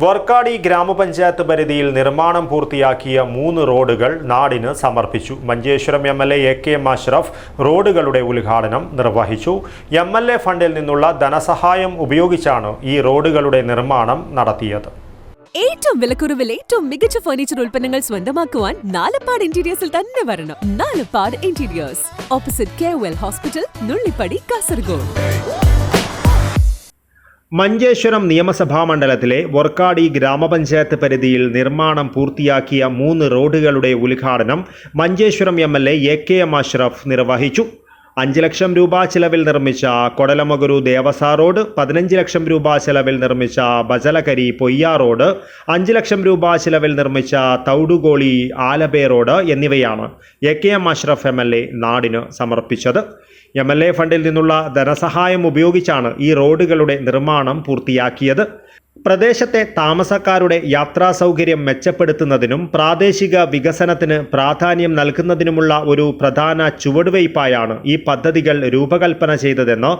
വർക്കാടി ഗ്രാമപഞ്ചായത്ത് പരിധിയിൽ നിർമ്മാണം പൂർത്തിയാക്കിയ 3 റോഡുകൾ നാടിന് സമർപ്പിച്ചു. മഞ്ചേശ്വരം എം.എൽ.എ. എ.കെ.എം. അഷ്റഫ് റോഡുകളുടെ ഉദ്ഘാടനം നിർവഹിച്ചു. എം.എൽ.എ. ഫണ്ടിൽ നിന്നുള്ള ധനസഹായം ഉപയോഗിച്ചാണ് ഈ റോഡുകളുടെ നിർമ്മാണം നടത്തിയത്. ഏറ്റവും വിലക്കുറവിൽ ഏറ്റവും മികച്ച ഫർണിച്ചർ ഉൽപ്പന്നങ്ങൾ സ്വന്തമാക്കുവാൻ നാലപ്പാട് ഇന്റീരിയേഴ്സിൽ തന്നെ വരണം. Nalappad interiors, opposite KOL hospital, Nullippady, Kasaragod. Manjeshwaram നിയമസഭാ മണ്ഡലത്തിലെ വർക്കാടി ഗ്രാമപഞ്ചായത്ത് പരിധിയിൽ നിർമ്മാണം പൂർത്തിയാക്കിയ 3 റോഡുകളുടെ ഉദ്ഘാടനം മഞ്ചേശ്വരം എം.എൽ.എ. എ.കെ.എം. അഷ്റഫ് നിർവഹിച്ചു. 5 ലക്ഷം രൂപ ചിലവിൽ നിർമ്മിച്ച കൊടലമഗുരു ദേവസ റോഡ്, 15 ലക്ഷം രൂപ ചിലവിൽ നിർമ്മിച്ച ബജലകരി പൊയ്യ റോഡ്, 5 ലക്ഷം രൂപ ചിലവിൽ നിർമ്മിച്ച തൗടുകോളി ആലബേ റോഡ് എന്നിവയാണ് എ.കെ.എം. അഷ്റഫ് എം.എൽ.എ. നാടിന് സമർപ്പിച്ചത്. എം.എൽ.എ. ഫണ്ടിൽ നിന്നുള്ള ധനസഹായം ഉപയോഗിച്ചാണ് ഈ റോഡുകളുടെ നിർമ്മാണം പൂർത്തിയാക്കിയത്. പ്രദേശത്തെ താമസക്കാരുടെ യാത്രാ സൗകര്യം മെച്ചപ്പെടുത്തുന്നതിനും പ്രാദേശിക വികസനത്തിന് പ്രാധാന്യം നൽകുന്നതിനുമുള്ള ഒരു പ്രധാന ചുവടുവയ്പായാണ് ഈ പദ്ധതികൾ രൂപകൽപ്പന ചെയ്തതെന്ന്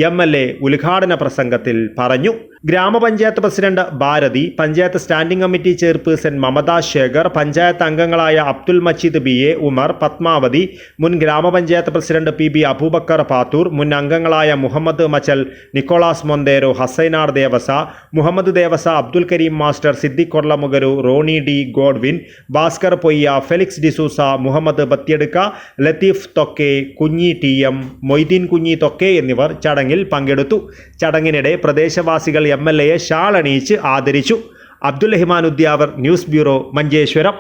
എം.എൽ.എ. ഉദ്ഘാടന പ്രസംഗത്തിൽ പറഞ്ഞു. ഗ്രാമപഞ്ചായത്ത് president Bharathi, panchayat standing committee chairperson Mamata Shekhar, panchayat അംഗങ്ങളായ അബ്ദുൽ മജീദ് B.A. ഉമർ, പത്മാവതി, മുൻ ഗ്രാമപഞ്ചായത്ത് പ്രസിഡന്റ് P.B. അബൂബക്കർ പാത്തൂർ, മുൻ അംഗങ്ങളായ Muhammad Machal, Nicholas Monteiro, Hasainar Devasa, Muhammad Devasa, Abdul Karim master, Siddique Korlamugaru, Ronnie D. Godwin, Bhaskar Poyya, Felix D'Souza, Muhammad Bathiyedukka, Latheef Thokke, Kunhi TM, Moideen കുഞ്ഞി തൊക്കെ എന്നിവർ ചടങ്ങിൽ പങ്കെടുത്തു. ചടങ്ങിനിടെ പ്രദേശവാസികൾ എം.എൽ.എയെ ഷാൾ അണിയിച്ച് ആദരിച്ചു. Abdul Rahman Udyavar, news bureau, Manjeshwaram.